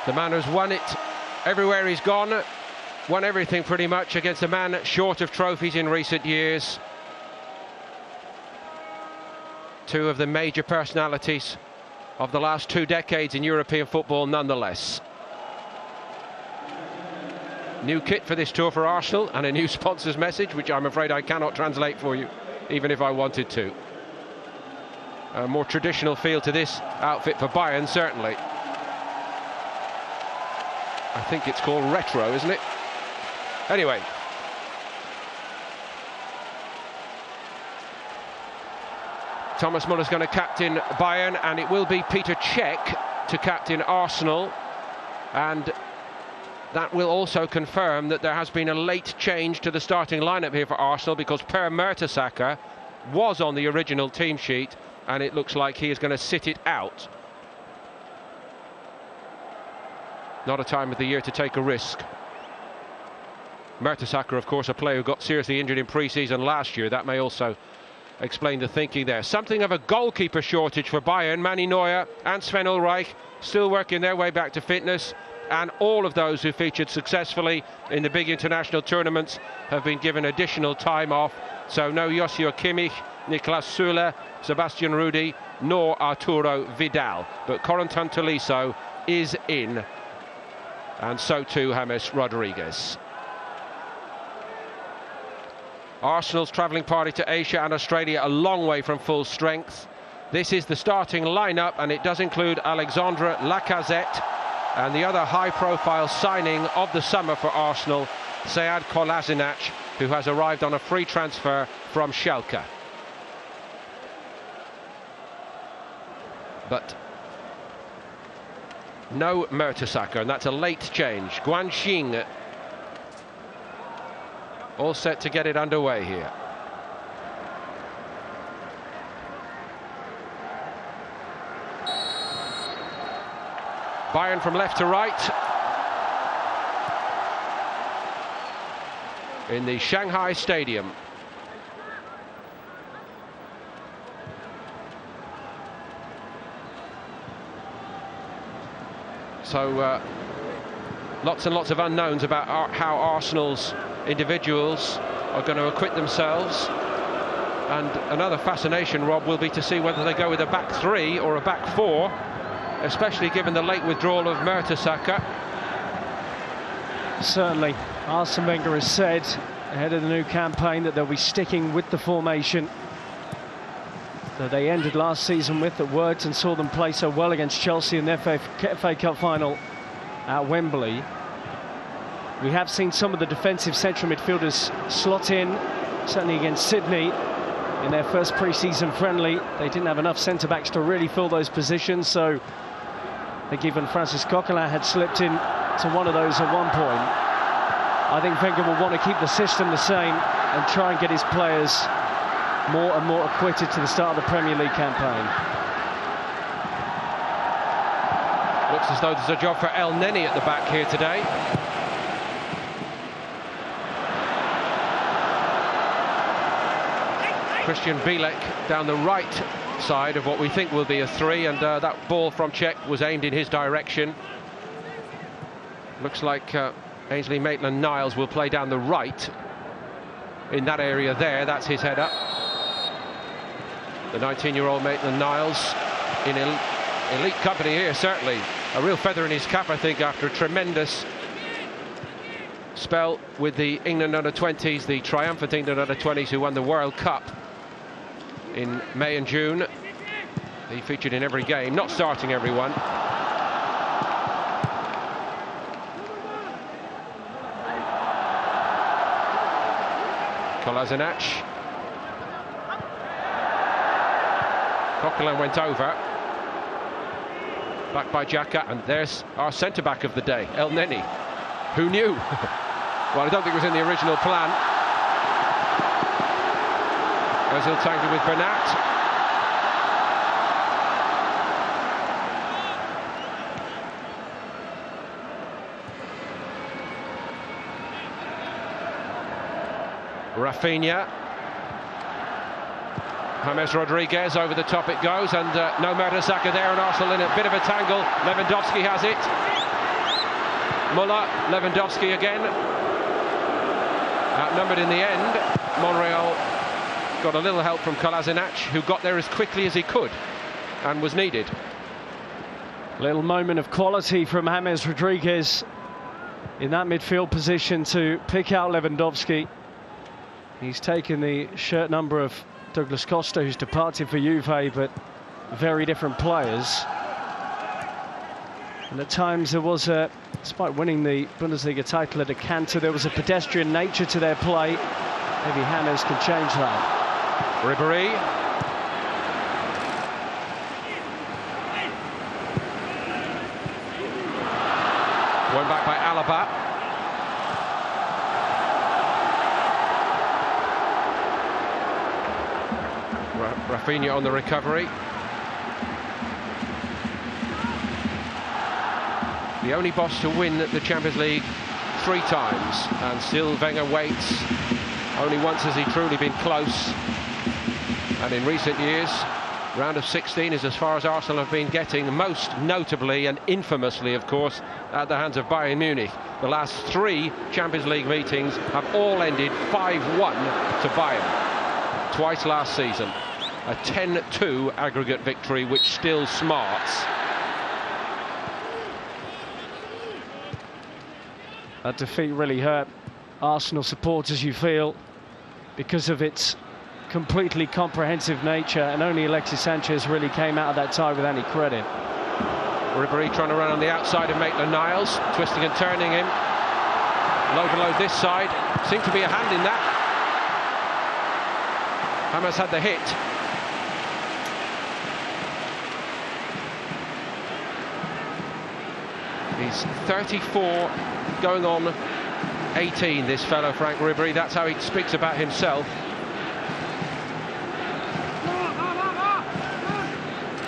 The man who's won it everywhere he's gone, won everything pretty much against a man short of trophies in recent years. Two of the major personalities of the last 2 decades in European football nonetheless. New kit for this tour for Arsenal and a new sponsor's message, which I'm afraid I cannot translate for you, even if I wanted to. A more traditional feel to this outfit for Bayern, certainly. I think it's called retro, isn't it? Anyway. Thomas Muller's going to captain Bayern, and it will be Peter Cech to captain Arsenal. And that will also confirm that there has been a late change to the starting lineup here for Arsenal, because Per Mertesacker was on the original team sheet, and it looks like he is going to sit it out. Not a time of the year to take a risk. Mertesacker, of course, a player who got seriously injured in pre-season last year. That may also explain the thinking there. Something of a goalkeeper shortage for Bayern. Manny Neuer and Sven Ulreich still working their way back to fitness, and all of those who featured successfully in the big international tournaments have been given additional time off. So no Joshua Kimmich, Niklas Süle, Sebastian Rudi, nor Arturo Vidal. But Corentin Tolisso is in, and so too James Rodriguez. Arsenal's travelling party to Asia and Australia a long way from full strength. This is the starting lineup, and it does include Alexandre Lacazette and the other high-profile signing of the summer for Arsenal, Sead Kolasinac, who has arrived on a free transfer from Schalke. But no Mertesacker, and that's a late change. Guan Xing all set to get it underway here. Bayern from left to right in the Shanghai Stadium. So lots and lots of unknowns about how Arsenal's individuals are going to acquit themselves, and another fascination, Rob, will be to see whether they go with a back 3 or a back 4, especially given the late withdrawal of Mertesacker. Certainly, Arsene Wenger has said ahead of the new campaign that they'll be sticking with the formation that they ended last season with at Words and saw them play so well against Chelsea in their FA Cup final at Wembley. We have seen some of the defensive central midfielders slot in, certainly against Sydney in their first pre-season friendly. They didn't have enough centre-backs to really fill those positions, so I think even Francis Coquelin had slipped in to one of those at one point. I think Wenger will want to keep the system the same and try and get his players more and more acquitted to the start of the Premier League campaign. Looks as though there's a job for El Neni at the back here today. Christian Bielek down the right side of what we think will be a 3, and that ball from Cech was aimed in his direction. Looks like Ainsley Maitland-Niles will play down the right in that area there. That's his header. The 19-year-old Maitland-Niles in elite company here, certainly. A real feather in his cap, I think, after a tremendous spell with the England under-20s, the triumphant England under-20s who won the World Cup in May and June. He featured in every game, not starting everyone. Kolasinac. Coquelin went over. Back by Xhaka, and there's our centre-back of the day, El Neni. Who knew? Well, I don't think it was in the original plan. Ozil tangled with Bernat. Rafinha. James Rodriguez, over the top it goes, and no Mertesacker there, and Arsenal in a bit of a tangle. Lewandowski has it. Muller, Lewandowski again. Outnumbered in the end. Monreal got a little help from Kolasinac, who got there as quickly as he could and was needed. Little moment of quality from James Rodriguez in that midfield position to pick out Lewandowski. He's taken the shirt number of Douglas Costa, who's departed for Juve, but very different players. And at times there was a, despite winning the Bundesliga title at a canter, there was a pedestrian nature to their play. Maybe James can change that. Ribéry. Won back by Alaba. Rafinha on the recovery. The only boss to win the Champions League 3 times, and still Wenger waits. Only once has he truly been close. And in recent years, round of 16 is as far as Arsenal have been getting, most notably and infamously, of course, at the hands of Bayern Munich. The last 3 Champions League meetings have all ended 5-1 to Bayern. Twice last season. A 10-2 aggregate victory, which still smarts. That defeat really hurt Arsenal supporters, you feel, because of its completely comprehensive nature, and only Alexis Sanchez really came out of that tie with any credit. Ribéry trying to run on the outside of Maitland-Niles, twisting and turning him. Low below this side. Seemed to be a hand in that. James had the hit. He's 34, going on 18, this fellow Franck Ribéry. That's how he speaks about himself.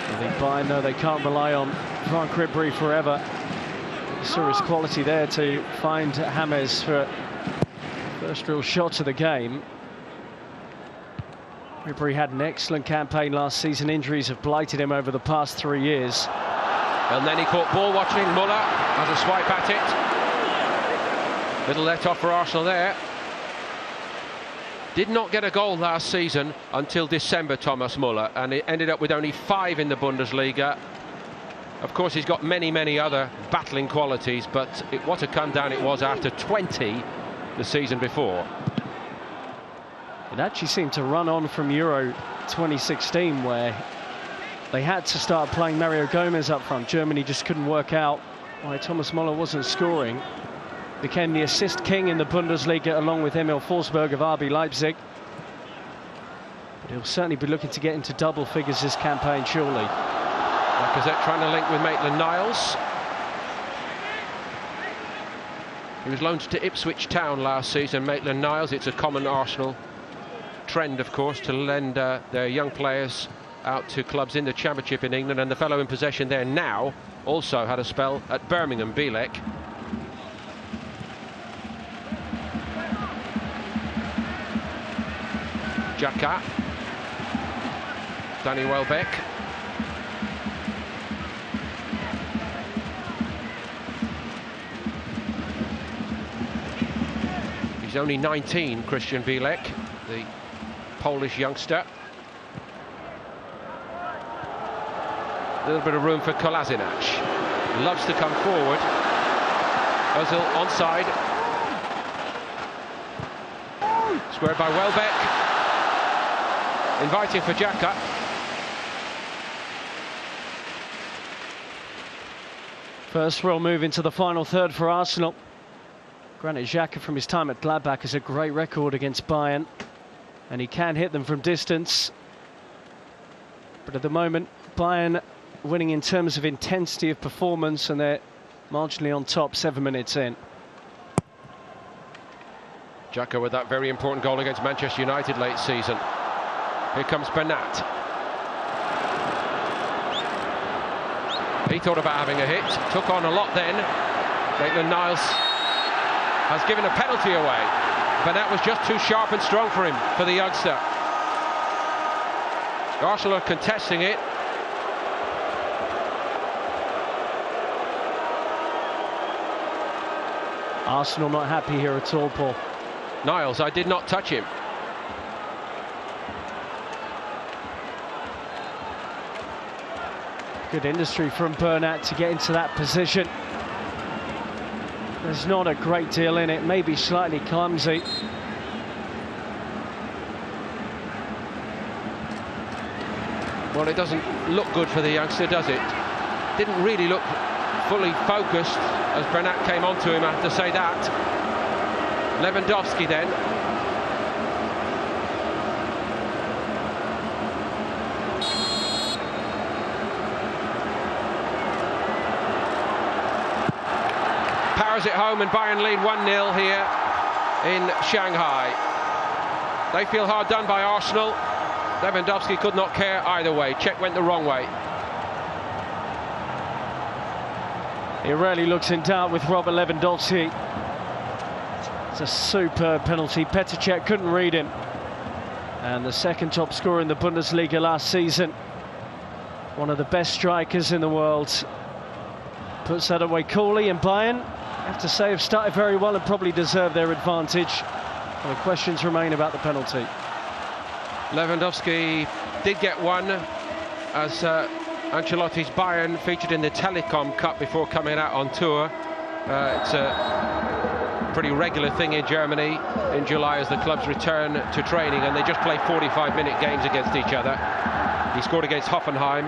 I think Bayern know they can't rely on Franck Ribéry forever. You saw his quality there to find James for first real shot of the game. Ribéry had an excellent campaign last season. Injuries have blighted him over the past 3 years. And then he caught ball watching. Muller has a swipe at it. Little let off for Arsenal there. Did not get a goal last season until December, Thomas Muller, and it ended up with only 5 in the Bundesliga. Of course, he's got many, many other battling qualities, but what a come down it was after 20 the season before. It actually seemed to run on from Euro 2016, where they had to start playing Mario Gomez up front. Germany just couldn't work out why Thomas Muller wasn't scoring. Became the assist king in the Bundesliga along with Emil Forsberg of RB Leipzig. But he'll certainly be looking to get into double figures this campaign, surely. Lacazette trying to link with Maitland-Niles. He was loaned to Ipswich Town last season, Maitland-Niles. It's a common Arsenal trend, of course, to lend their young players out to clubs in the Championship in England, and the fellow in possession there now also had a spell at Birmingham, Bielek. Xhaka, Danny Welbeck. He's only 19, Christian Bielek, the Polish youngster. A little bit of room for Kolasinac. Loves to come forward. Ozil onside. Squared by Welbeck. Inviting for Xhaka. First real move into the final third for Arsenal. Granit Xhaka from his time at Gladbach has a great record against Bayern, and he can hit them from distance. But at the moment, Bayern winning in terms of intensity of performance, and they're marginally on top 7 minutes in. Xhaka with that very important goal against Manchester United late season. Here comes Bernat. He thought about having a hit, took on a lot then. Maitland-Niles has given a penalty away. Bernat was just too sharp and strong for him, for the youngster. Arsenal are contesting it. Arsenal not happy here at all, Paul. Niles, I did not touch him. Good industry from Bernat to get into that position. There's not a great deal in it, maybe slightly clumsy. Well, it doesn't look good for the youngster, does it? Didn't really look fully focused as Bernat came onto him, I have to say that. Lewandowski then. Powers it home and Bayern lead 1-0 here in Shanghai. They feel hard done by Arsenal. Lewandowski could not care either way. Czech went the wrong way. He really looks in doubt with Robert Lewandowski. It's a superb penalty. Petr Cech couldn't read him. And the second top scorer in the Bundesliga last season. One of the best strikers in the world. Puts that away coolly, and Bayern, I have to say, have started very well and probably deserve their advantage. Well, the questions remain about the penalty. Lewandowski did get one as Ancelotti's Bayern featured in the Telecom Cup before coming out on tour. It's a pretty regular thing in Germany in July as the clubs return to training, and they just play 45-minute games against each other. He scored against Hoffenheim.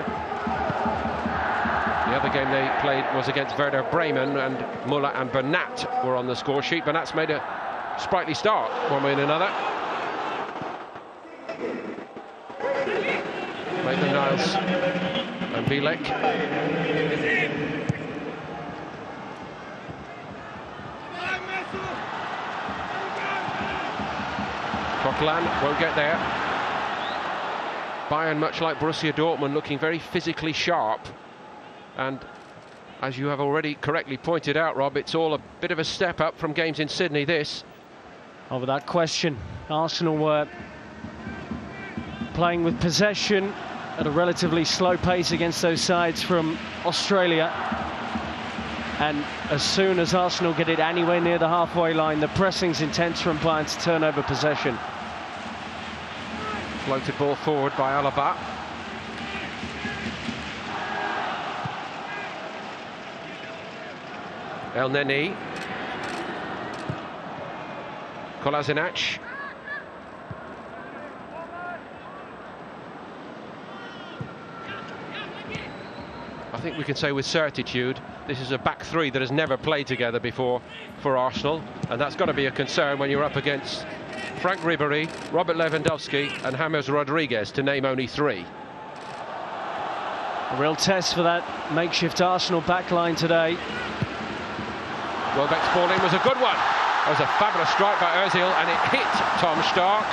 The other game they played was against Werder Bremen, and Müller and Bernat were on the score sheet. Bernat's made a sprightly start one way and another. Maitland-Niles and Bielek. Coquelin won't get there. Bayern, much like Borussia Dortmund, looking very physically sharp. And as you have already correctly pointed out, Rob, it's all a bit of a step up from games in Sydney, this. Oh, without question, Arsenal were playing with possession at a relatively slow pace against those sides from Australia. And as soon as Arsenal get it anywhere near the halfway line, the pressing's intense from Bayern to turn over possession. Floated ball forward by Alaba. El Neni. Kolasinac. I think we can say with certitude this is a back three that has never played together before for Arsenal, and that's got to be a concern when you're up against Frank Ribéry, Robert Lewandowski and James Rodriguez, to name only three. A real test for that makeshift Arsenal backline today. Welbeck's ball in was a good one. That was a fabulous strike by Ozil, and it hit Tom Stark,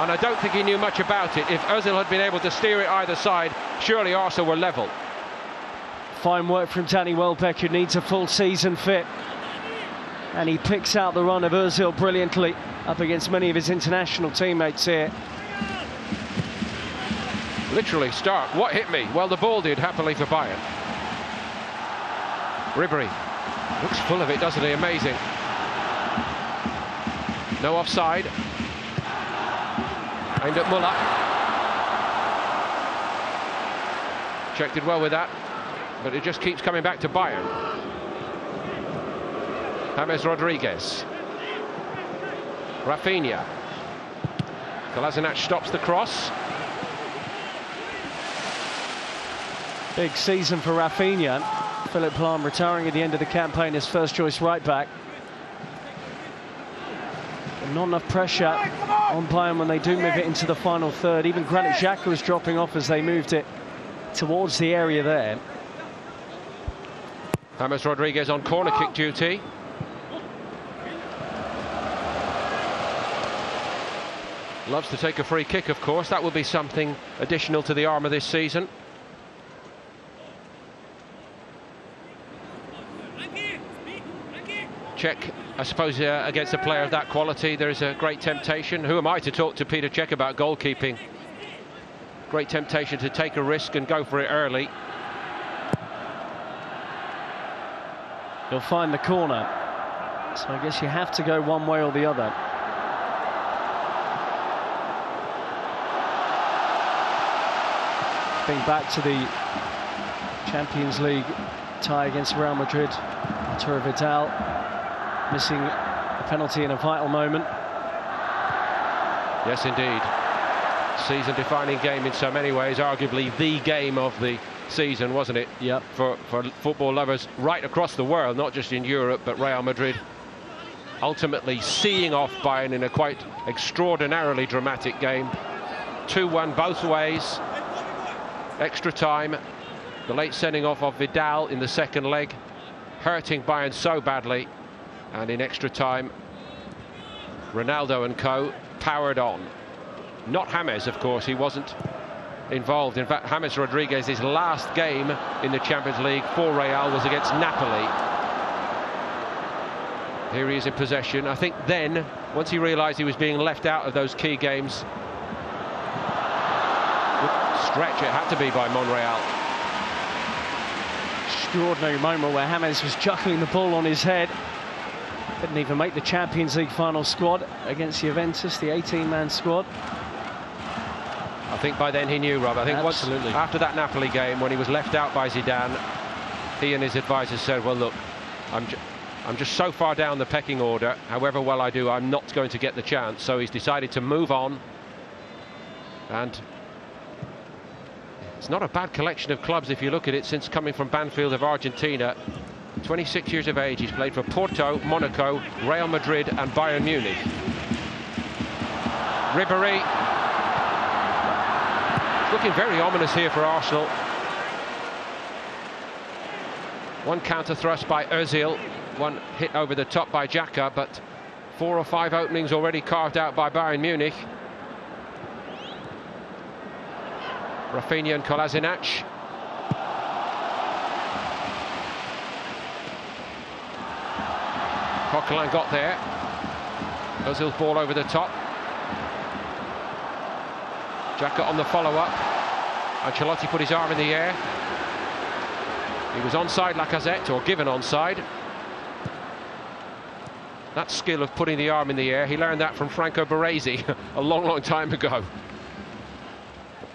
and I don't think he knew much about it. If Ozil had been able to steer it either side, surely Arsenal were level. Fine work from Danny Welbeck, who needs a full season fit. And he picks out the run of Ozil brilliantly up against many of his international teammates here. Literally, Stark, what hit me? Well, the ball did, happily for Bayern. Ribéry looks full of it, doesn't he? Amazing. No offside. Aimed at Müller. Czech did well with that, but it just keeps coming back to Bayern. James Rodriguez. Rafinha. Kolasinac stops the cross. Big season for Rafinha. Philip Lahm retiring at the end of the campaign as first choice right back. And not enough pressure on Bayern when they do move it into the final third. Even Granit Xhaka was dropping off as they moved it towards the area there. James Rodriguez on corner kick duty. Loves to take a free kick, of course. That will be something additional to the armour this season. Czech, I suppose, against a player of that quality, there is a great temptation. Who am I to talk to Peter Cech about goalkeeping? Great temptation to take a risk and go for it early. He'll find the corner. So I guess you have to go one way or the other. Being back to the Champions League tie against Real Madrid, Arturo Vidal missing a penalty in a vital moment. Yes, indeed. Season-defining game in so many ways, arguably the game of the season, wasn't it? Yep. For football lovers right across the world, not just in Europe, but Real Madrid ultimately seeing off Bayern in a quite extraordinarily dramatic game. 2-1 both ways. Extra time. The late sending off of Vidal in the second leg, hurting Bayern so badly. And in extra time, Ronaldo and co. powered on. Not James, of course, he wasn't involved. In fact, James Rodriguez's last game in the Champions League for Real was against Napoli. Here he is in possession. I think then, once he realised he was being left out of those key games, stretch it had to be by Monreal. Extraordinary moment where James was juggling the ball on his head. Didn't even make the Champions League final squad against Juventus, the 18-man squad. I think by then he knew, Rob. I think once, after that Napoli game, when he was left out by Zidane, he and his advisors said, well, look, I'm just so far down the pecking order. However well I do, I'm not going to get the chance. So he's decided to move on. And it's not a bad collection of clubs if you look at it, since coming from Banfield of Argentina. 26 years of age, he's played for Porto, Monaco, Real Madrid and Bayern Munich. Ribéry. Looking very ominous here for Arsenal. One counter thrust by Özil, one hit over the top by Xhaka, but 4 or 5 openings already carved out by Bayern Munich. Rafinha and Kolasinac. Coquelin got there. Özil's ball over the top. Xhaka on the follow-up. Ancelotti put his arm in the air. He was onside, Lacazette, or given onside. That skill of putting the arm in the air, he learned that from Franco Baresi a long, long time ago.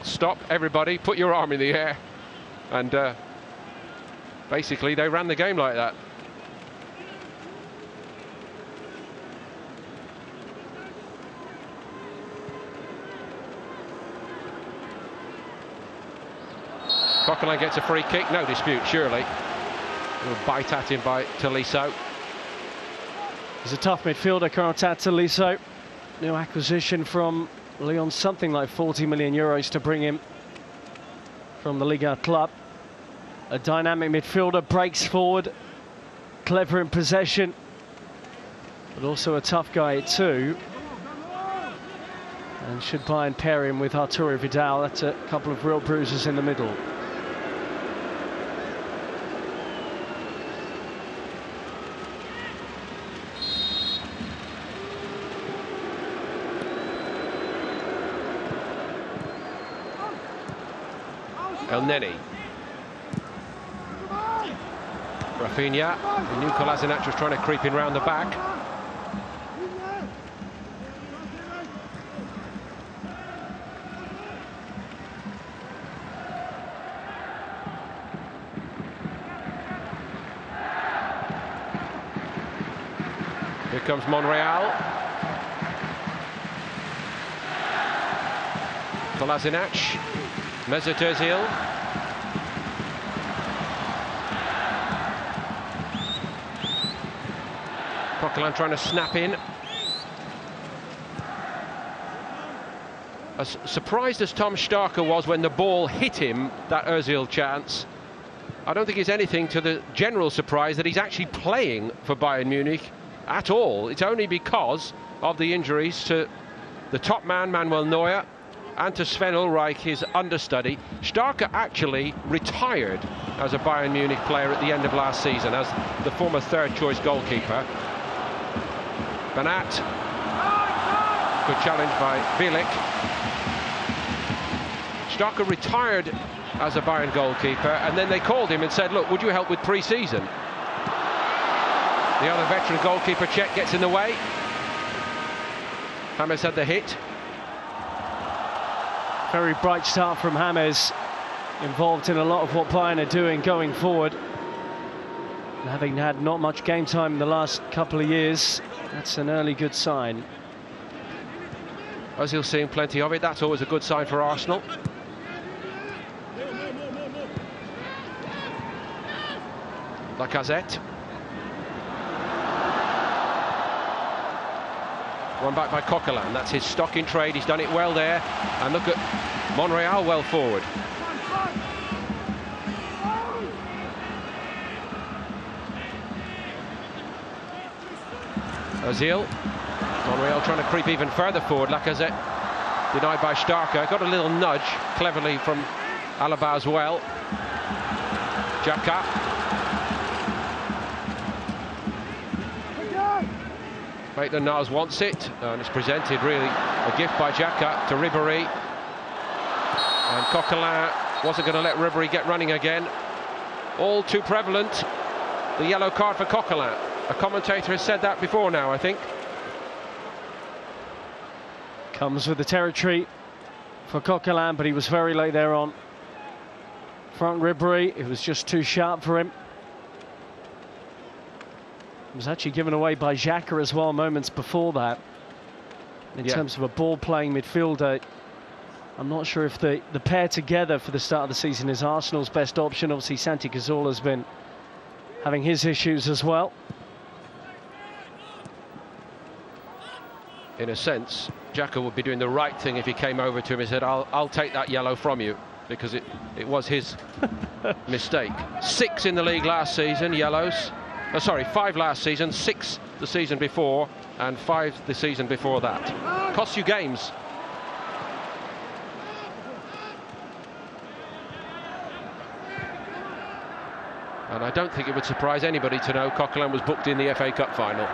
Stop, everybody, put your arm in the air. And basically they ran the game like that. Coquelin gets a free kick, no dispute, surely. A little bite at him by Tolisso. He's a tough midfielder, Corentin Tolisso. New acquisition from Lyon, something like 40 million euros to bring him from the Liga club. A dynamic midfielder, breaks forward, clever in possession, but also a tough guy too. And should Bayern pair him with Arturo Vidal, that's a couple of real bruises in the middle. El Neni. Rafinha. He knew Kolasinac was trying to creep in round the back. Here comes Monreal. Kolasinac. Mesut Özil. Coquelin trying to snap in. As surprised as Tom Starker was when the ball hit him, that Özil chance, I don't think it's anything to the general surprise that he's actually playing for Bayern Munich at all. It's only because of the injuries to the top man, Manuel Neuer, and to Sven Ulreich, his understudy. Starker actually retired as a Bayern Munich player at the end of last season as the former third-choice goalkeeper. Banat. Good challenge by Bielik. Starker retired as a Bayern goalkeeper, and then they called him and said, look, would you help with pre-season? The other veteran goalkeeper, Cech, gets in the way. James had the hit. Very bright start from James, involved in a lot of what Bayern are doing going forward. And having had not much game time in the last couple of years, that's an early good sign. Ozil's seeing plenty of it. That's always a good sign for Arsenal. Lacazette. One back by Coquelin. That's his stock in trade. He's done it well there. And look at Monreal well forward. Ozil. Monreal trying to creep even further forward. Lacazette denied by Starker. Got a little nudge cleverly from Alaba as well. Xhaka. Maitland-Niles wants it, and it's presented really a gift by Xhaka to Ribéry. And Coquelin wasn't going to let Ribéry get running again. All too prevalent, the yellow card for Coquelin. A commentator has said that before now, I think. Comes with the territory for Coquelin, but he was very late there on. Franck Ribéry, it was just too sharp for him. It was actually given away by Xhaka as well moments before that. In terms of a ball-playing midfielder, I'm not sure if the pair together for the start of the season is Arsenal's best option. Obviously, Santi Cazorla's been having his issues as well. In a sense, Xhaka would be doing the right thing if he came over to him and said, I'll take that yellow from you, because it was his mistake. 6 in the league last season, yellows. Sorry, 5 last season, 6 the season before, and 5 the season before that. Costs you games. And I don't think it would surprise anybody to know Coquelin was booked in the FA Cup final.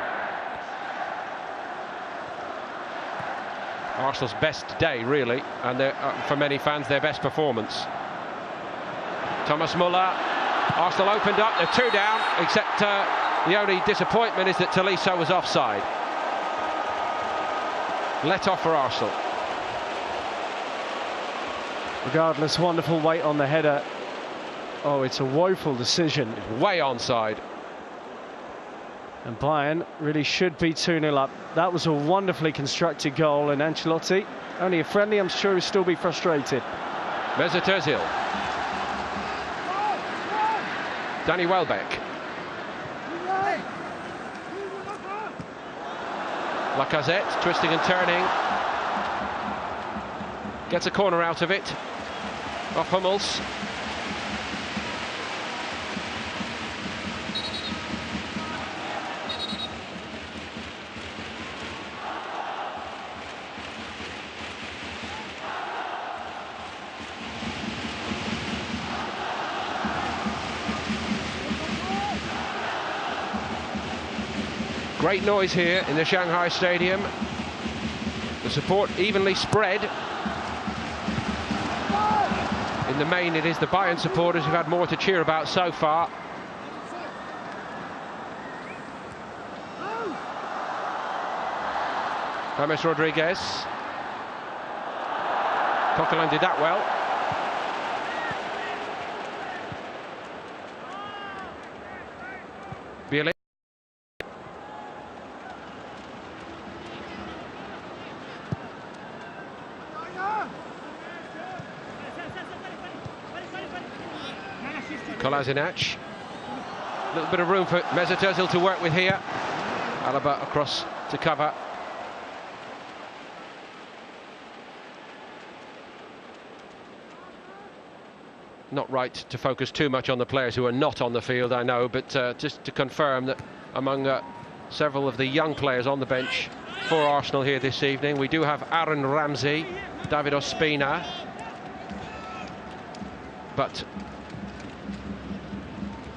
Arsenal's best day, really, and for many fans, their best performance. Thomas Muller. Arsenal opened up, they're 2 down, except the only disappointment is that Tolisso was offside. Let off for Arsenal. Regardless, wonderful weight on the header. Oh, it's a woeful decision. It's way onside. And Bayern really should be 2-0 up. That was a wonderfully constructed goal, and Ancelotti, only a friendly, I'm sure he'll still be frustrated. Mesut Ozil. Danny Welbeck. Lacazette twisting and turning. Gets a corner out of it. Off Hummels. Great noise here in the Shanghai Stadium. The support evenly spread. In the main, it is the Bayern supporters who've had more to cheer about so far. James Rodriguez. Coquelin did that well. Bielik. Kolasinac. A little bit of room for Mesut Ozil to work with here. Alaba across to cover. Not right to focus too much on the players who are not on the field, I know, but just to confirm that among several of the young players on the bench for Arsenal here this evening, we do have Aaron Ramsey, David Ospina, but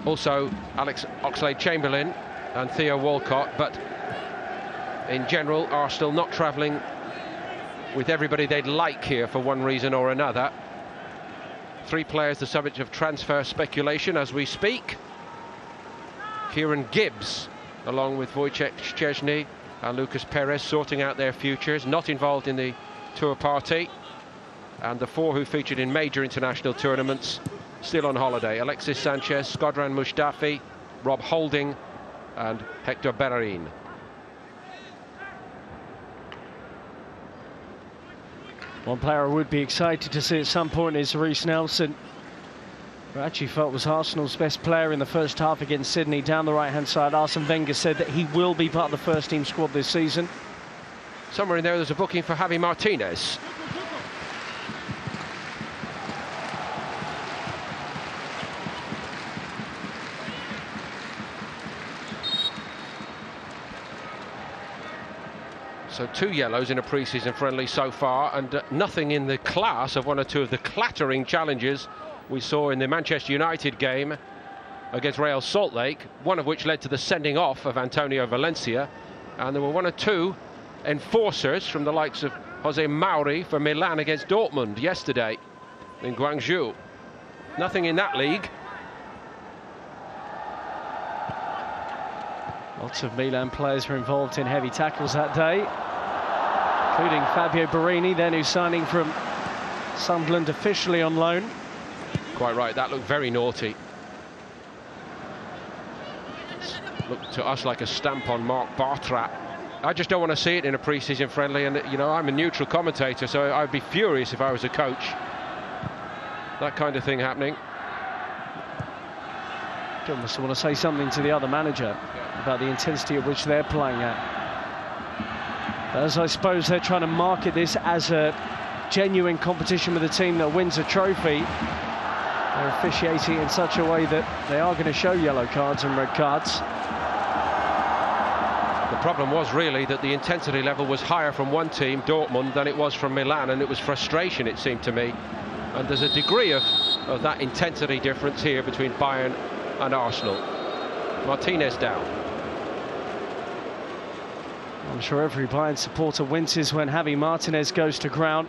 also Alex Oxlade-Chamberlain and Theo Walcott. But in general, Arsenal not travelling with everybody they'd like here for one reason or another. 3 players the subject of transfer speculation as we speak. Kieran Gibbs along with Wojciech Szczesny and Lucas Perez, sorting out their futures, not involved in the tour party. And the 4 who featured in major international tournaments still on holiday: Alexis Sanchez, Skodran Mustafi, Rob Holding and Hector Bellerin. One player I would be excited to see at some point is Reiss Nelson, who I actually felt was Arsenal's best player in the first half against Sydney. Down the right-hand side, Arsene Wenger said that he will be part of the first-team squad this season. Somewhere in there's a booking for Javi Martinez. So 2 yellows in a pre-season friendly so far, and nothing in the class of 1 or 2 of the clattering challenges we saw in the Manchester United game against Real Salt Lake, one of which led to the sending off of Antonio Valencia. And there were 1 or 2 enforcers from the likes of Jose Mauri for Milan against Dortmund yesterday in Guangzhou. Nothing in that league. Lots of Milan players were involved in heavy tackles that day, including Fabio Borini, then who's signing from Sunderland officially on loan. Quite right, that looked very naughty. Looked to us like a stamp on Mark Bartra. I just don't want to see it in a pre-season friendly, and you know, I'm a neutral commentator, so I'd be furious if I was a coach. That kind of thing happening. You must want to say something to the other manager about the intensity at which they're playing at. But as I suppose they're trying to market this as a genuine competition with a team that wins a trophy, they're officiating in such a way that they are going to show yellow cards and red cards. The problem was really that the intensity level was higher from one team, Dortmund, than it was from Milan, and it was frustration, it seemed to me. And there's a degree of that intensity difference here between Bayern and Arsenal. Martinez down. I'm sure every Bayern supporter winces when Javi Martinez goes to ground.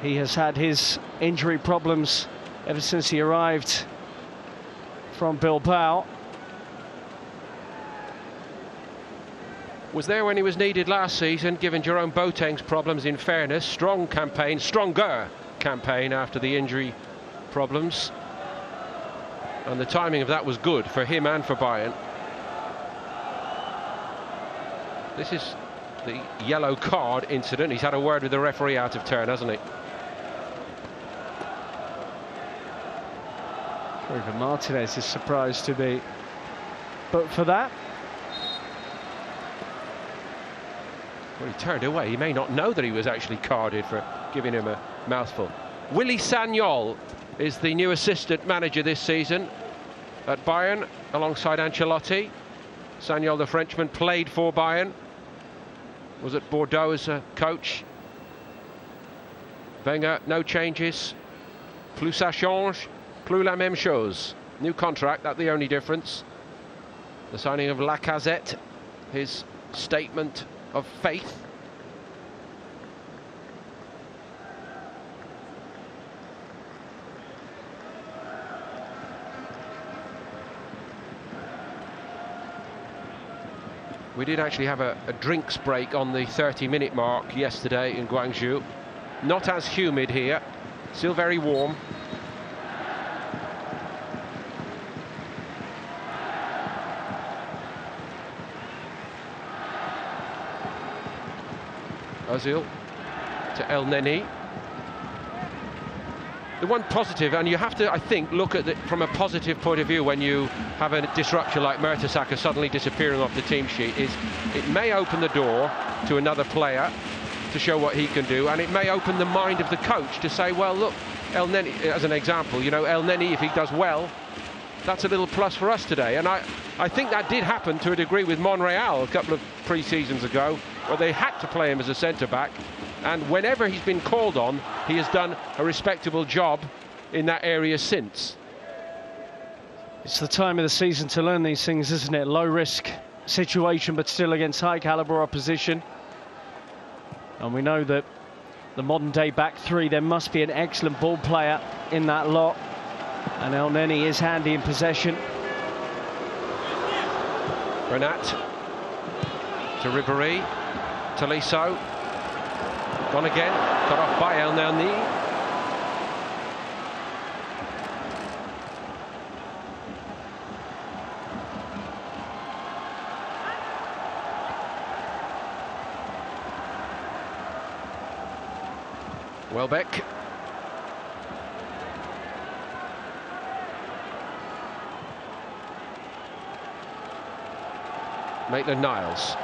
He has had his injury problems ever since he arrived from Bilbao. Was there when he was needed last season, given Jerome Boateng's problems, in fairness. Strong campaign, stronger campaign after the injury problems. And the timing of that was good for him and for Bayern. This is the yellow card incident. He's had a word with the referee out of turn, hasn't he? Even Martinez is surprised to be but for that. Well, he turned away. He may not know that he was actually carded for giving him a mouthful. Willy Sagnol is the new assistant manager this season at Bayern, alongside Ancelotti. Sagnol, the Frenchman, played for Bayern, was at Bordeaux as a coach. Wenger, no changes. Plus ça change, plus la même chose. New contract, that's the only difference. The signing of Lacazette, his statement of faith. We did actually have a drinks break on the 30-minute mark yesterday in Guangzhou. Not as humid here, still very warm. Ozil to El Neni. The one positive, and you have to, I think, look at it from a positive point of view when you have a disruption like Mertesacker suddenly disappearing off the team sheet, is it may open the door to another player to show what he can do, and it may open the mind of the coach to say, well, look, El Neni, as an example, you know, El Neni, if he does well, that's a little plus for us today. And I think that did happen to a degree with Monreal a couple of pre-seasons ago, where they had to play him as a centre-back, and whenever he's been called on, he has done a respectable job in that area since. It's the time of the season to learn these things, isn't it? Low risk situation, but still against high caliber opposition. And we know that the modern day back three, there must be an excellent ball player in that lot. And El Neni is handy in possession. Bernat to Ribéry, Tolisso, gone again, cut off by El Nani. Welbeck. Maitland-Niles.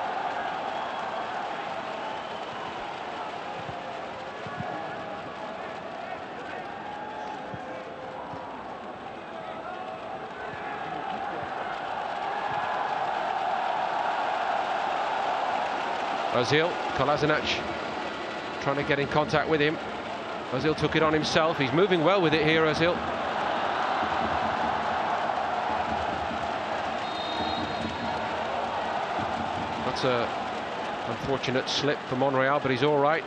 Ozil, Kolasinac trying to get in contact with him. Ozil took it on himself. He's moving well with it here, Ozil. That's a unfortunate slip for Monreal, but he's all right.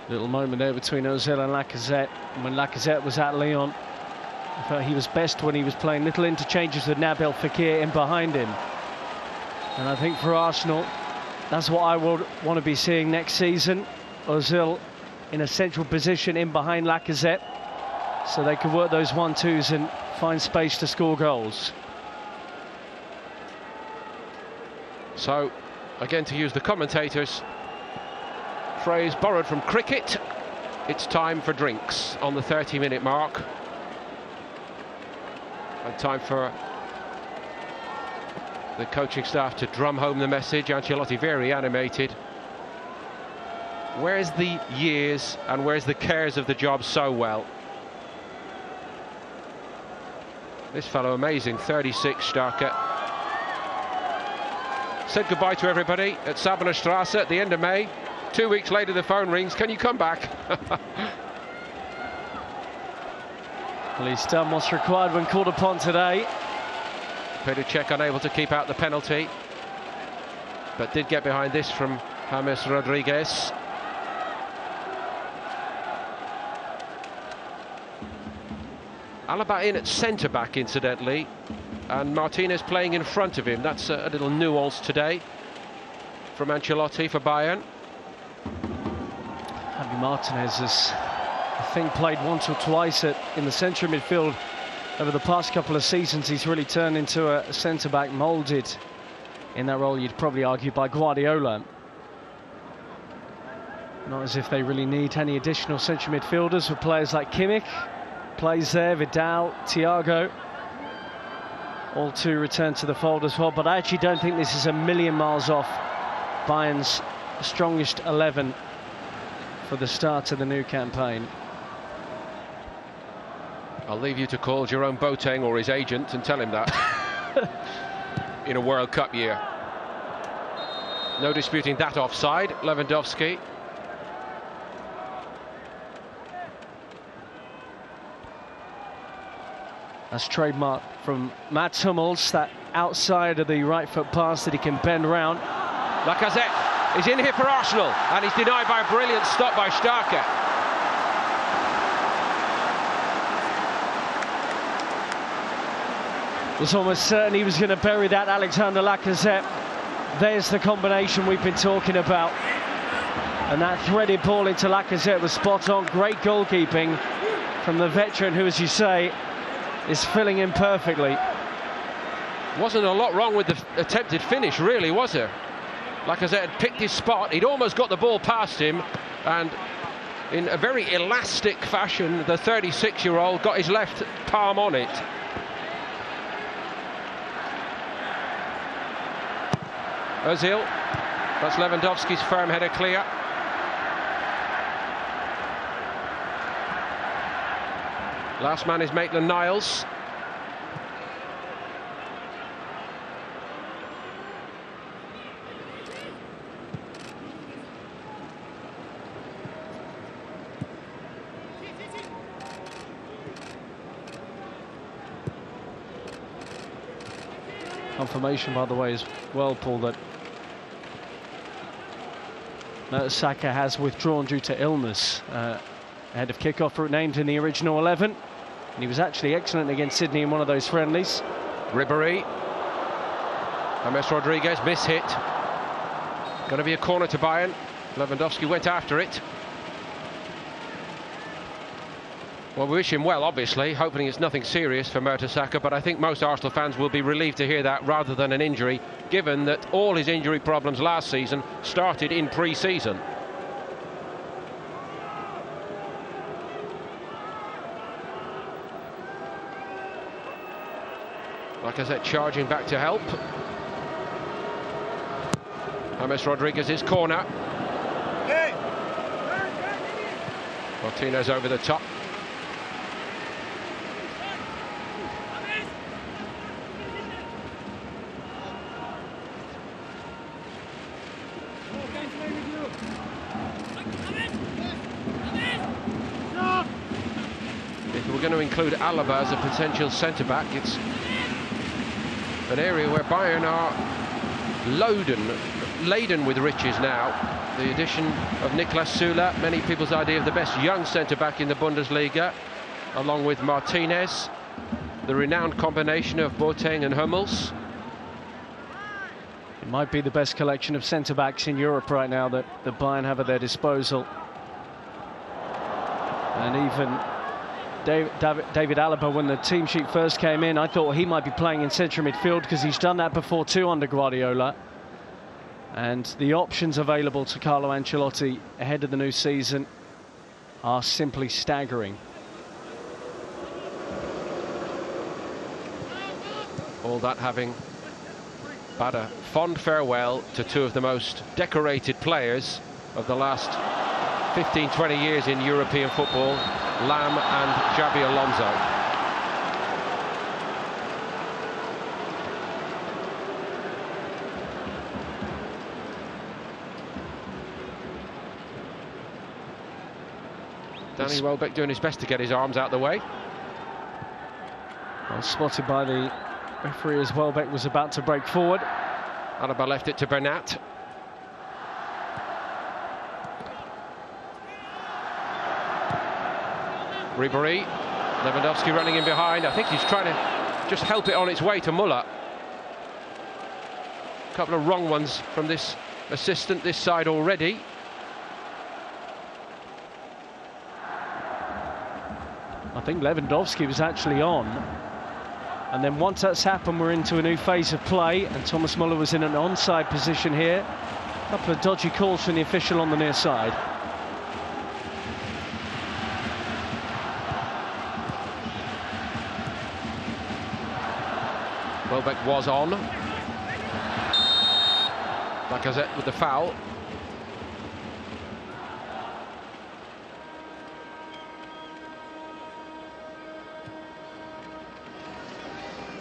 Little moment there between Ozil and Lacazette. When Lacazette was at Lyon, I thought he was best when he was playing little interchanges with Nabil Fekir in behind him. And I think for Arsenal, that's what I would want to be seeing next season. Ozil in a central position in behind Lacazette, so they can work those 1-2s and find space to score goals. So, again, to use the commentators' phrase borrowed from cricket, it's time for drinks on the 30-minute mark. And time for the coaching staff to drum home the message. Ancelotti very animated. Where's the years and where's the cares of the job so well? This fellow amazing, 36, Starker. Said goodbye to everybody at Sabener Strasse at the end of May. 2 weeks later the phone rings, can you come back? Well, he's done what's required when called upon today. Petr Cech unable to keep out the penalty, but did get behind this from James Rodriguez. Alaba in at centre-back, incidentally, and Martinez playing in front of him. That's a little nuance today from Ancelotti for Bayern. Javi Martinez has, I think, played once or twice in the centre midfield over the past couple of seasons. He's really turned into a centre-back moulded in that role, you'd probably argue, by Guardiola. Not as if they really need any additional central midfielders with players like Kimmich. Plays there, Vidal, Thiago. All two return to the fold as well, but I actually don't think this is a million miles off Bayern's strongest 11 for the start of the new campaign. I'll leave you to call Jerome Boateng or his agent and tell him that. In a World Cup year. No disputing that offside. Lewandowski. That's trademark from Mats Hummels, that outside of the right foot pass that he can bend round. Lacazette is in here for Arsenal, and he's denied by a brilliant stop by Starker. Was almost certain he was going to bury that, Alexander Lacazette. There's the combination we've been talking about. And that threaded ball into Lacazette was spot on. Great goalkeeping from the veteran who, as you say, is filling in perfectly. Wasn't a lot wrong with the attempted finish, really, was there? Lacazette had picked his spot. He'd almost got the ball past him, and in a very elastic fashion, the 36-year-old got his left palm on it. Ozil, that's Lewandowski's firm header clear. Last man is Maitland-Niles. Confirmation, by the way, as well, Paul, that Saka has withdrawn due to illness ahead of kickoff, named in the original 11. And he was actually excellent against Sydney in one of those friendlies. Ribéry. James Rodriguez, miss-hit. Going to be a corner to Bayern. Lewandowski went after it. Well, we wish him well, obviously, hoping it's nothing serious for Mertesacker, but I think most Arsenal fans will be relieved to hear that rather than an injury, given that all his injury problems last season started in pre-season. Like I said, charging back to help. James Rodriguez's corner. Martinez over the top. If we're going to include Alaba as a potential centre-back, it's an area where Bayern are laden with riches now. The addition of Niklas Süle, many people's idea of the best young centre-back in the Bundesliga, along with Martinez, the renowned combination of Boateng and Hummels. It might be the best collection of centre-backs in Europe right now that Bayern have at their disposal. And even David Alaba, when the team sheet first came in, I thought he might be playing in central midfield because he's done that before too under Guardiola. And the options available to Carlo Ancelotti ahead of the new season are simply staggering. All that having bade a fond farewell to two of the most decorated players of the last 15-20 years in European football, Lam and Xabi Alonso. Danny Welbeck doing his best to get his arms out the way. Well spotted by the referee as Welbeck was about to break forward. Alaba left it to Bernat. Ribéry, Lewandowski running in behind. I think he's trying to just help it on its way to Muller. A couple of wrong ones from this assistant this side already. I think Lewandowski was actually on. And then once that's happened, we're into a new phase of play, and Thomas Muller was in an onside position here. A couple of dodgy calls from the official on the near side. Welbeck was on. Lacazette with the foul.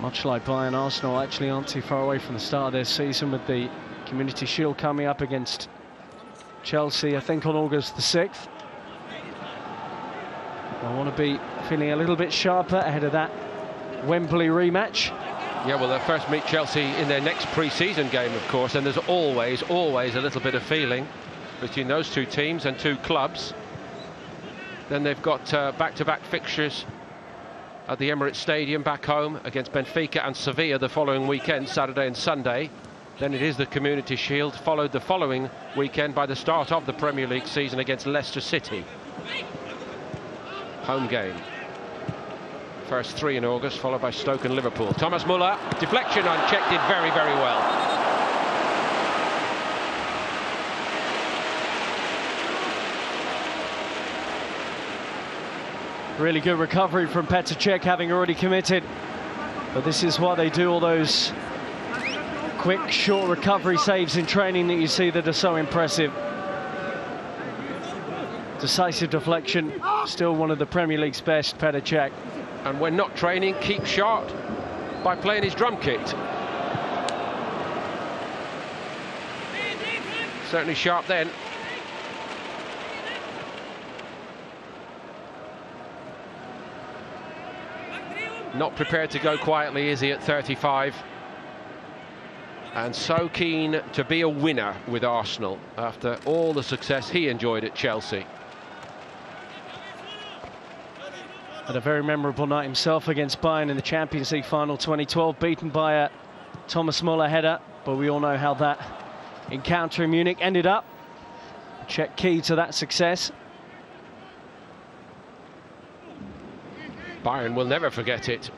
Much like Bayern, Arsenal actually aren't too far away from the start of their season, with the Community Shield coming up against Chelsea, I think, on August the 6th. I want to be feeling a little bit sharper ahead of that Wembley rematch. Yeah, well, they'll first meet Chelsea in their next pre-season game, of course, and there's always a little bit of feeling between those two teams and two clubs. Then they've got back-to-back fixtures at the Emirates Stadium back home against Benfica and Sevilla the following weekend, Saturday and Sunday. Then it is the Community Shield, followed the following weekend by the start of the Premier League season against Leicester City. Home game. First three in August, followed by Stoke and Liverpool. Thomas Muller, deflection unchecked, did very, very well. Really good recovery from Petr Cech, having already committed. But this is why they do all those quick, short recovery saves in training that you see that are so impressive. Decisive deflection, still one of the Premier League's best, Petr Cech. And when not training, keep sharp by playing his drum kit. Certainly sharp then. Not prepared to go quietly, is he, at 35? And so keen to be a winner with Arsenal after all the success he enjoyed at Chelsea. Had a very memorable night himself against Bayern in the Champions League final 2012, beaten by a Thomas Muller header, but we all know how that encounter in Munich ended up. Czech key to that success. Bayern will never forget it.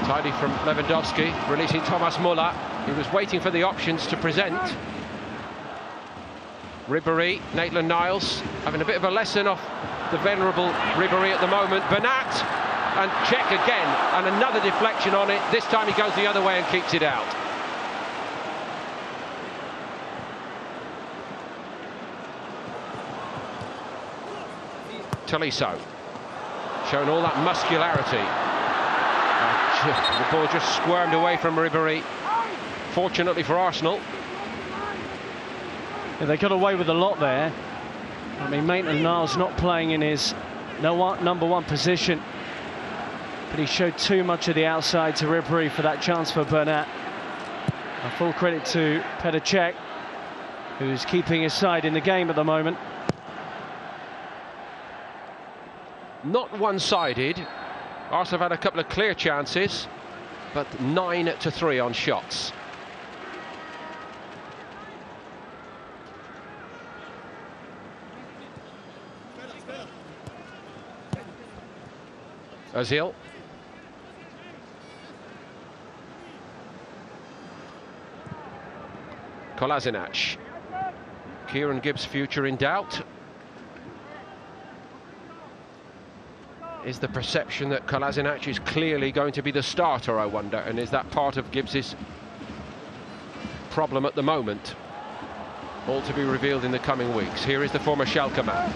Tidy from Lewandowski, releasing Thomas Muller. He was waiting for the options to present. Ribéry, Maitland-Niles having a bit of a lesson off the venerable Ribéry at the moment. Bernat, and check again, and another deflection on it. This time he goes the other way and keeps it out. Tolisso, showing all that muscularity. The ball just squirmed away from Ribéry. Fortunately for Arsenal. Yeah, they got away with a lot there. I mean, Maitland-Niles not playing in his number one position, but he showed too much of the outside to Ribéry for that chance for Bernat. Full credit to Petr Cech, who's keeping his side in the game at the moment. Not one-sided. Arsenal have had a couple of clear chances, but 9-3 on shots. Ozil. Kolasinac. Kieran Gibbs' future in doubt. Is the perception that Kolasinac is clearly going to be the starter, I wonder, and is that part of Gibbs's problem at the moment? All to be revealed in the coming weeks. Here is the former Schalke man.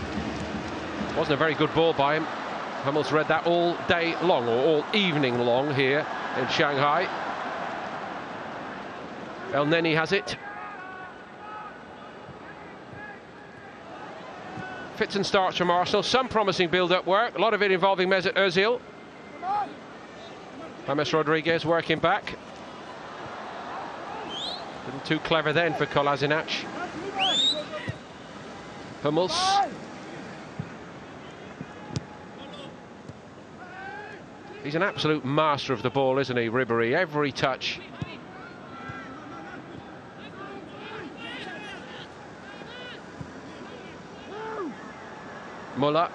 Wasn't a very good ball by him. Hummels read that all day long, or all evening long here in Shanghai. El Neni has it. Fits and starts from Arsenal. Some promising build-up work. A lot of it involving Mesut Ozil. James Rodriguez working back. A little too clever then for Kolasinac. Hummels. He's an absolute master of the ball, isn't he, Ribéry? Every touch. Muller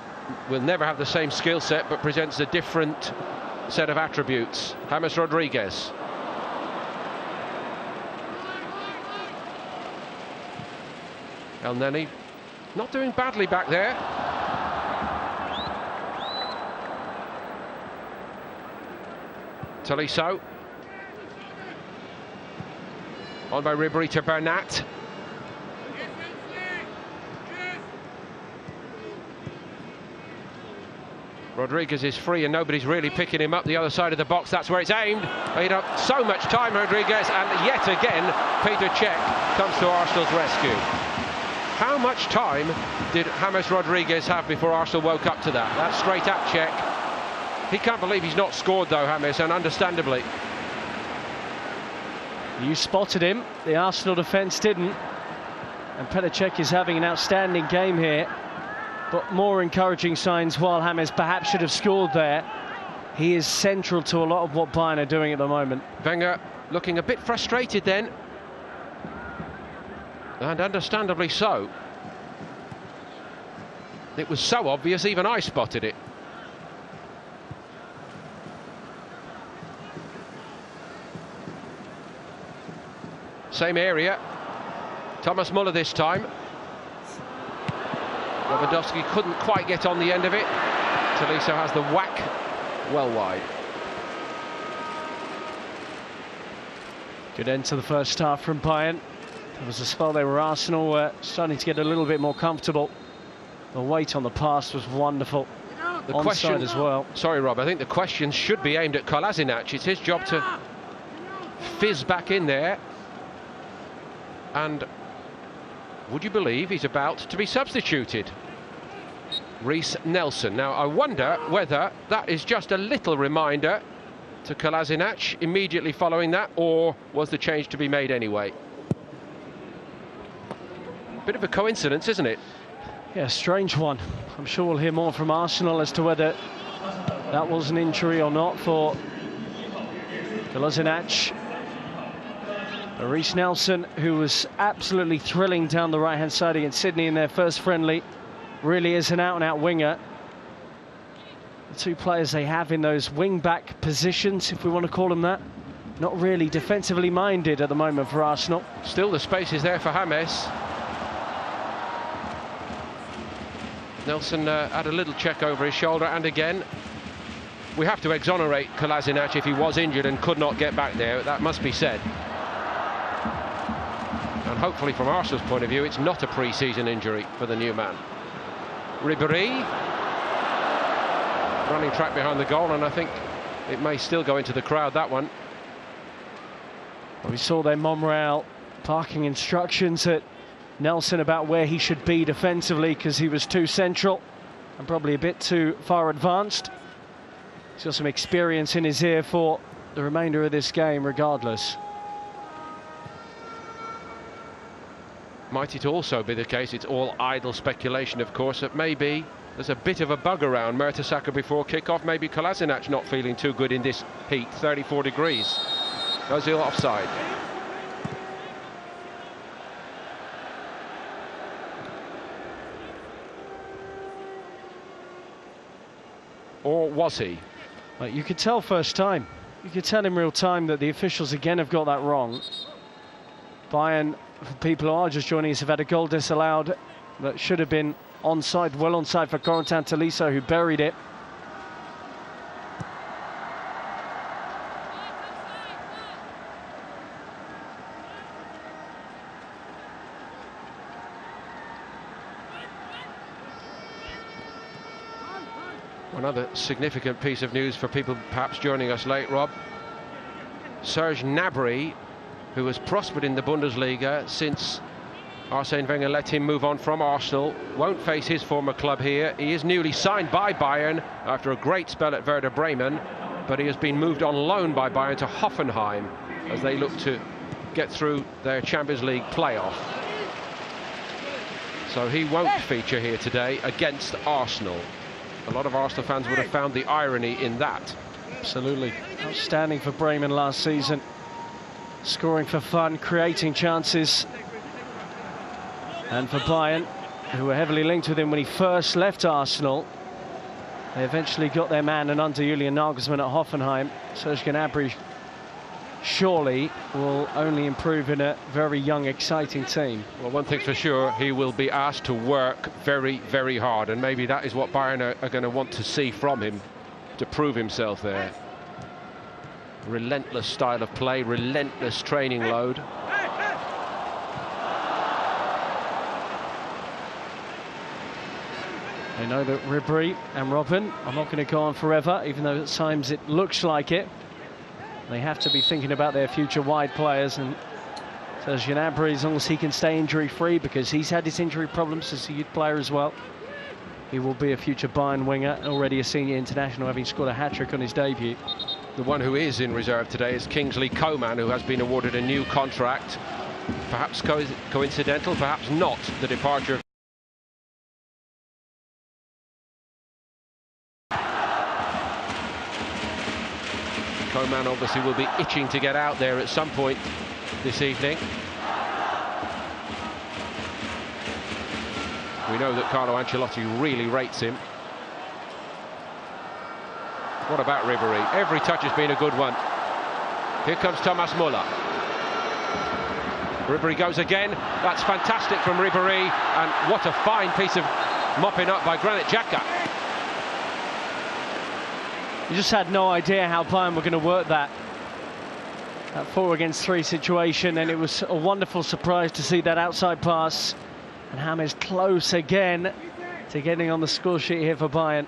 will never have the same skill set, but presents a different set of attributes. James Rodriguez. El Neni not doing badly back there. Tolisso. On by Ribéry to Bernat. Rodriguez is free and nobody's really picking him up the other side of the box. That's where it's aimed. Made up so much time, Rodriguez, and yet again Petr Cech comes to Arsenal's rescue. How much time did James Rodriguez have before Arsenal woke up to that? That's straight at Cech. He can't believe he's not scored though, James, and understandably. You spotted him, the Arsenal defence didn't. And Petr Cech is having an outstanding game here. But more encouraging signs, while James perhaps should have scored there. He is central to a lot of what Bayern are doing at the moment. Wenger looking a bit frustrated then. And understandably so. It was so obvious, even I spotted it. Same area. Thomas Muller this time. Lewandowski couldn't quite get on the end of it. Tolisso has the whack well wide. Good end to the first half from Bayern. There was a spell there where Arsenal were starting to get a little bit more comfortable. The weight on the pass was wonderful. The onside question as well. Sorry, Rob, I think the question should be aimed at Kolasinac. It's his job to fizz back in there. And would you believe he's about to be substituted? Reiss Nelson. Now, I wonder whether that is just a little reminder to Kolasinac immediately following that, or was the change to be made anyway? Bit of a coincidence, isn't it? Yeah, strange one. I'm sure we'll hear more from Arsenal as to whether that was an injury or not for Kolasinac. Reece Nelson, who was absolutely thrilling down the right-hand side against Sydney in their first friendly, really is an out-and-out winger. The two players they have in those wing-back positions, if we want to call them that, not really defensively minded at the moment for Arsenal. Still the space is there for James. Nelson had a little check over his shoulder, and again, we have to exonerate Kolasinac if he was injured and could not get back there. That must be said. And hopefully from Arsenal's point of view, it's not a pre-season injury for the new man. Ribéry, running track behind the goal, and I think it may still go into the crowd, that one. We saw their Monreal parking instructions at Nelson about where he should be defensively because he was too central and probably a bit too far advanced. He's got some experience in his ear for the remainder of this game regardless. Might it also be the case, it's all idle speculation of course, that maybe there's a bit of a bug around Mertesacker before kick-off. Maybe Kolasinac not feeling too good in this heat, 34 degrees. Ozil offside. Or was he? Well, you could tell first time. You could tell in real time that the officials again have got that wrong. Bayern, for people who are just joining us, have had a goal disallowed that should have been onside, well onside for Corentin Tolisso, who buried it. Another significant piece of news for people perhaps joining us late, Rob. Serge Gnabry, who has prospered in the Bundesliga since Arsene Wenger let him move on from Arsenal, won't face his former club here. He is newly signed by Bayern after a great spell at Werder Bremen, but he has been moved on loan by Bayern to Hoffenheim as they look to get through their Champions League playoff. So he won't feature here today against Arsenal. A lot of Arsenal fans would have found the irony in that. Absolutely. Outstanding for Bremen last season. Scoring for fun, creating chances. And for Bayern, who were heavily linked with him when he first left Arsenal, they eventually got their man, and under Julian Nagelsmann at Hoffenheim, Serge Gnabry surely will only improve in a very young, exciting team. Well, one thing's for sure, he will be asked to work very, very hard, and maybe that is what Bayern are going to want to see from him to prove himself there. Relentless style of play, relentless training load. They know that Ribéry and Robben are not going to go on forever, even though at times it looks like it. They have to be thinking about their future wide players, and Serge Gnabry, as long as he can stay injury-free, because he's had his injury problems as a youth player as well, he will be a future Bayern winger, already a senior international, having scored a hat-trick on his debut. The one who is in reserve today is Kingsley Coman, who has been awarded a new contract. Perhaps coincidental, perhaps not, the departure of Coman obviously will be itching to get out there at some point this evening. We know that Carlo Ancelotti really rates him. What about Ribéry? Every touch has been a good one. Here comes Thomas Müller. Ribéry goes again. That's fantastic from Ribéry, and what a fine piece of mopping up by Granit Xhaka. You just had no idea how Bayern were going to work that 4-against-3 situation, and it was a wonderful surprise to see that outside pass. And James close again to getting on the score sheet here for Bayern.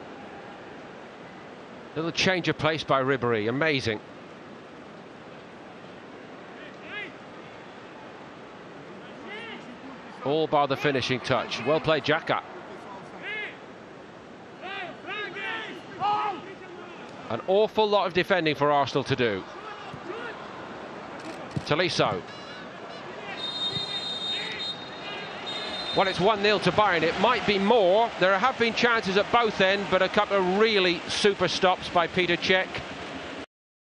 Little change of pace by Ribéry, amazing. All bar the finishing touch. Well played, Xhaka. An awful lot of defending for Arsenal to do. Tolisso. Well, it's 1-0 to Bayern. It might be more. There have been chances at both ends, but a couple of really super stops by Peter Cech.